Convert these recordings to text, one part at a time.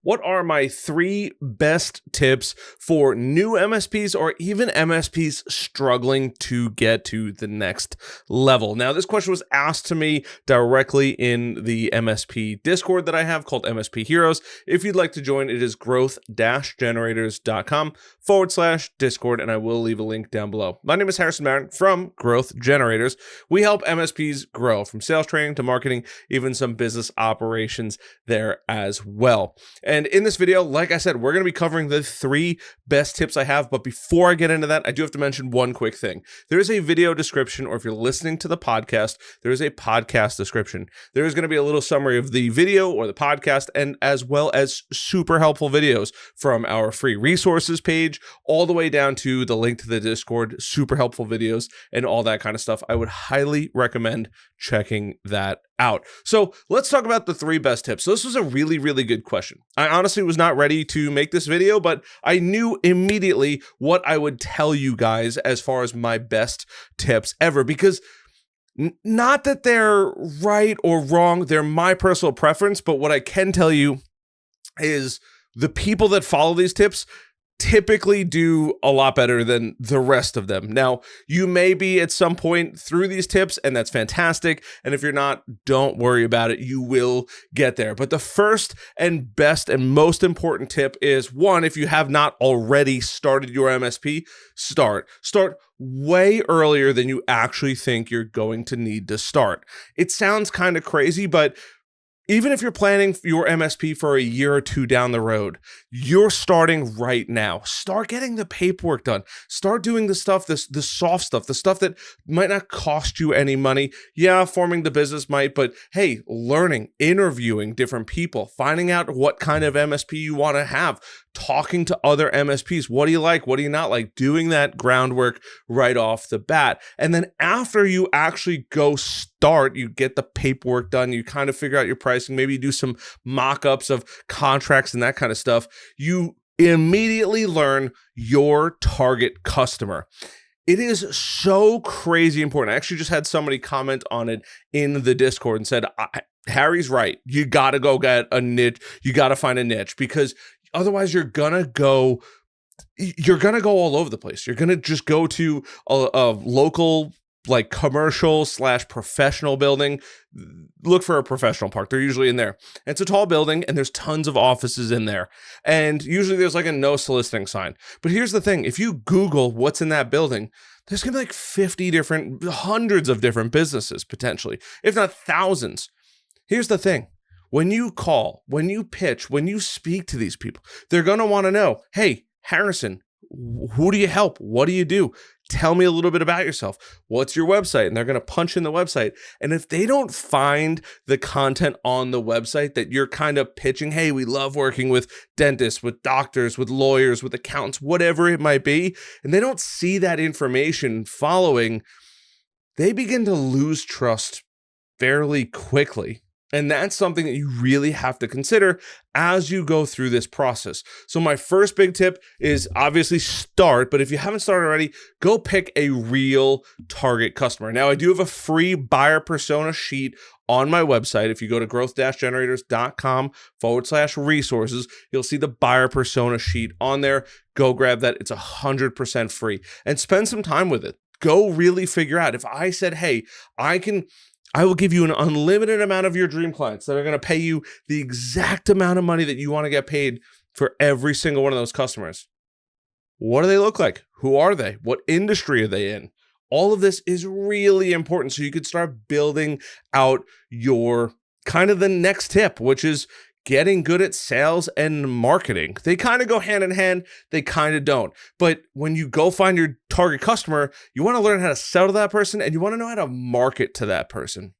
What are my 3 best tips for new MSPs or even MSPs struggling to get to the next level? Now, this question was asked to me directly in the MSP Discord that I have called MSP Heroes. If you'd like to join, it is growth-generators.com/Discord, and I will leave a link down below. My name is Harrison Marin from Growth Generators. We help MSPs grow from sales training to marketing, even some business operations there as well. And in this video, like I said, we're going to be covering the 3 best tips I have. But before I get into that, I do have to mention one quick thing. There is a video description, or if you're listening to the podcast, there is a podcast description. There is going to be a little summary of the video or the podcast, and as well as super helpful videos from our free resources page all the way down to the link to the Discord, super helpful videos and all that kind of stuff. I would highly recommend checking that out. So let's talk about the 3 best tips. So this was a really, really good question. I honestly was not ready to make this video, but I knew immediately what I would tell you guys as far as my best tips ever, because not that they're right or wrong, they're my personal preference, but what I can tell you is the people that follow these tips typically do a lot better than the rest of them. Now, you may be at some point through these tips, and that's fantastic. And if you're not, don't worry about it. You will get there. But the first and best and most important tip is, one, if you have not already started your MSP, start way earlier than you actually think you're going to need to start. It sounds kind of crazy, but even if you're planning your MSP for a year or 2 down the road, you're starting right now. Start getting the paperwork done. Start doing the stuff, the soft stuff, the stuff that might not cost you any money. Yeah, forming the business might, but hey, learning, interviewing different people, finding out what kind of MSP you want to have, talking to other MSPs. What do you like? What do you not like? Doing that groundwork right off the bat. And then after you actually go start, you get the paperwork done, you kind of figure out your pricing, maybe you do some mock-ups of contracts and that kind of stuff. You immediately learn your target customer. It is so crazy important. I actually just had somebody comment on it in the Discord and said, Harry's right. You got to go get a niche. You got to find a niche, because otherwise you're going to go all over the place. You're going to just go to a local, like, commercial/professional building. Look for a professional park. They're usually in there. And it's a tall building and there's tons of offices in there. And usually there's like a no soliciting sign. But here's the thing. If you Google what's in that building, there's going to be like 50 different, hundreds of different businesses potentially, if not thousands. Here's the thing. When you call, when you pitch, when you speak to these people, they're going to want to know, hey, Harrison, who do you help? What do you do? Tell me a little bit about yourself. What's your website? And they're going to punch in the website. And if they don't find the content on the website that you're kind of pitching, hey, we love working with dentists, with doctors, with lawyers, with accountants, whatever it might be, and they don't see that information following, they begin to lose trust fairly quickly. And that's something that you really have to consider as you go through this process. So my first big tip is obviously start, but if you haven't started already, go pick a real target customer. Now, I do have a free buyer persona sheet on my website. If you go to growth-generators.com/resources, you'll see the buyer persona sheet on there. Go grab that. It's 100% free and spend some time with it. Go really figure out. If I said, hey, I will give you an unlimited amount of your dream clients that are going to pay you the exact amount of money that you want to get paid for every single one of those customers. What do they look like? Who are they? What industry are they in? All of this is really important, so you could start building out your kind of the next tip, which is getting good at sales and marketing. They kind of go hand in hand. They kind of don't. But when you go find your target customer, you want to learn how to sell to that person, and you want to know how to market to that person.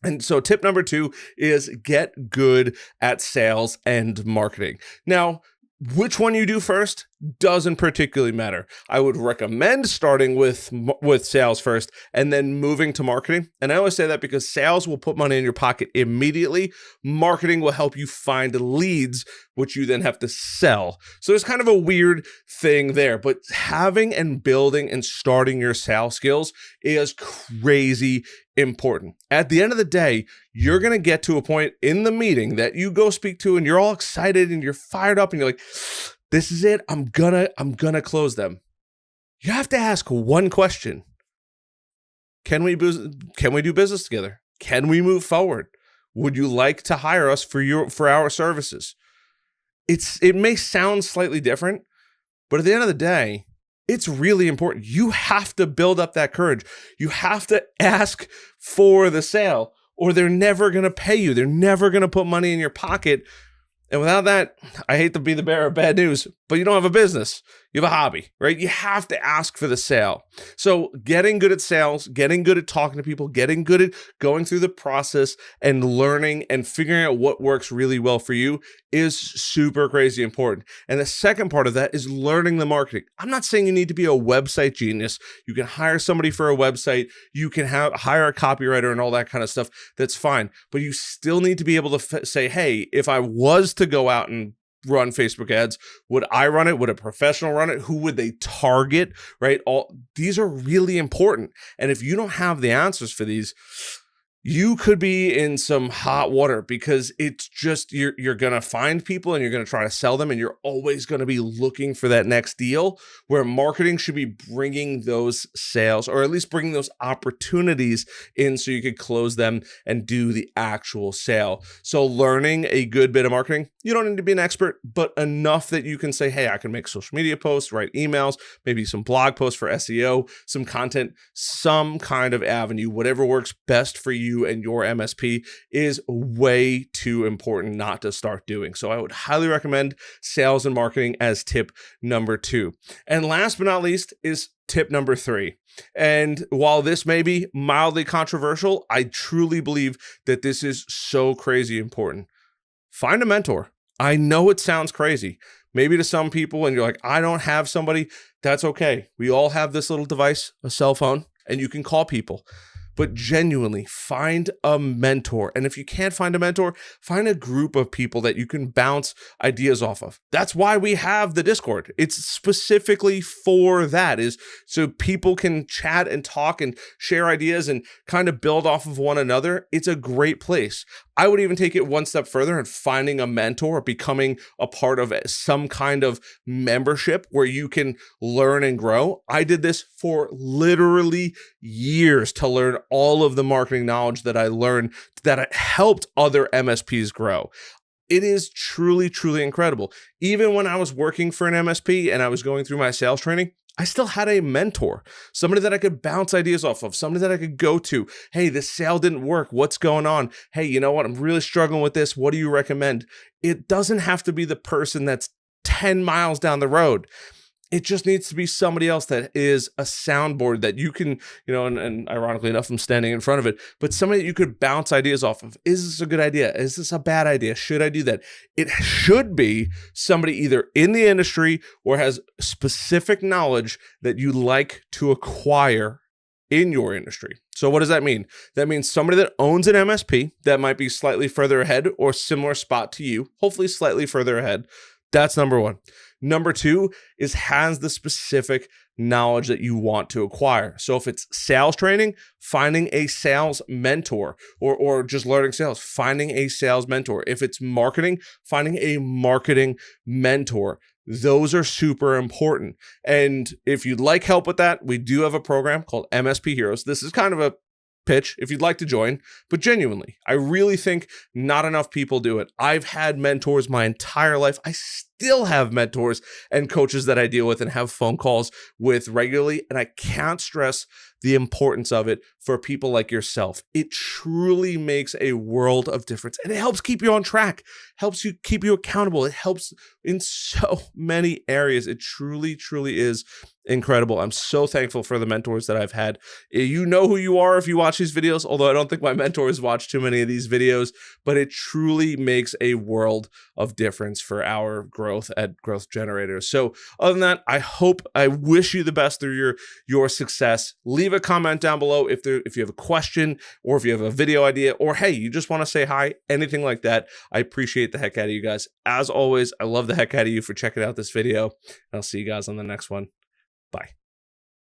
And so tip number 2 is get good at sales and marketing. Now, which one you do first doesn't particularly matter. I would recommend starting with sales first and then moving to marketing. And I always say that because sales will put money in your pocket immediately. Marketing will help you find leads, which you then have to sell. So there's kind of a weird thing there, but having and building and starting your sales skills is crazy important. At the end of the day, you're going to get to a point in the meeting that you go speak to and you're all excited and you're fired up and you're like, this is it. I'm gonna close them. You have to ask one question. Can we do business together? Can we move forward? Would you like to hire us for our services? It may sound slightly different, but at the end of the day, it's really important. You have to build up that courage. You have to ask for the sale, or they're never going to pay you. They're never going to put money in your pocket. And without that, I hate to be the bearer of bad news, but you don't have a business. You have a hobby, right? You have to ask for the sale. So getting good at sales, getting good at talking to people, getting good at going through the process and learning and figuring out what works really well for you is super crazy important. And the second part of that is learning the marketing. I'm not saying you need to be a website genius. You can hire somebody for a website. You can hire a copywriter and all that kind of stuff. That's fine. But you still need to be able to say, hey, if I was to go out and run Facebook ads, would I run it? Would a professional run it? Who would they target? Right? All these are really important. And if you don't have the answers for these, you could be in some hot water, because it's just, you're going to find people and you're going to try to sell them, and you're always going to be looking for that next deal, where marketing should be bringing those sales, or at least bringing those opportunities in so you could close them and do the actual sale. So learning a good bit of marketing, you don't need to be an expert, but enough that you can say, hey, I can make social media posts, write emails, maybe some blog posts for SEO, some content, some kind of avenue, whatever works best for you and your MSP is way too important not to start doing. So I would highly recommend sales and marketing as tip number 2. And last but not least is tip number 3. And while this may be mildly controversial, I truly believe that this is so crazy important. Find a mentor. I know it sounds crazy. Maybe to some people, and you're like, I don't have somebody. That's okay. We all have this little device, a cell phone, and you can call people. But genuinely find a mentor. And if you can't find a mentor, find a group of people that you can bounce ideas off of. That's why we have the Discord. It's specifically for that, is so people can chat and talk and share ideas and kind of build off of one another. It's a great place. I would even take it one step further and finding a mentor, becoming a part of some kind of membership where you can learn and grow. I did this for literally years to learn all of the marketing knowledge that I learned that helped other MSPs grow. It is truly, truly incredible. Even when I was working for an MSP and I was going through my sales training, I still had a mentor, somebody that I could bounce ideas off of, somebody that I could go to. Hey, this sale didn't work. What's going on? Hey, you know what? I'm really struggling with this. What do you recommend? It doesn't have to be the person that's 10 miles down the road. It just needs to be somebody else that is a soundboard that you can, and ironically enough, I'm standing in front of it, but somebody that you could bounce ideas off of. Is this a good idea? Is this a bad idea? Should I do that? It should be somebody either in the industry or has specific knowledge that you like to acquire in your industry. So what does that mean? That means somebody that owns an MSP that might be slightly further ahead or similar spot to you, hopefully slightly further ahead. That's number 1. Number 2 is has the specific knowledge that you want to acquire. So if it's sales training, finding a sales mentor, or just learning sales, finding a sales mentor. If it's marketing, finding a marketing mentor. Those are super important. And if you'd like help with that, we do have a program called MSP Heroes. This is kind of a pitch if you'd like to join, but genuinely, I really think not enough people do it. I've had mentors my entire life. I still have mentors and coaches that I deal with and have phone calls with regularly, and I can't stress the importance of it for people like yourself. It truly makes a world of difference, and it helps keep you on track, helps you keep you accountable. It helps in so many areas. It truly, truly is incredible. I'm so thankful for the mentors that I've had. You know who you are if you watch these videos, although I don't think my mentors watch too many of these videos, but it truly makes a world of difference for our growth at Growth Generators. So other than that, I wish you the best through your success. Leave a comment down below if you have a question, or if you have a video idea, or hey, you just want to say hi, anything like that. I appreciate the heck out of you guys. As always, I love the heck out of you for checking out this video. I'll see you guys on the next one. Bye.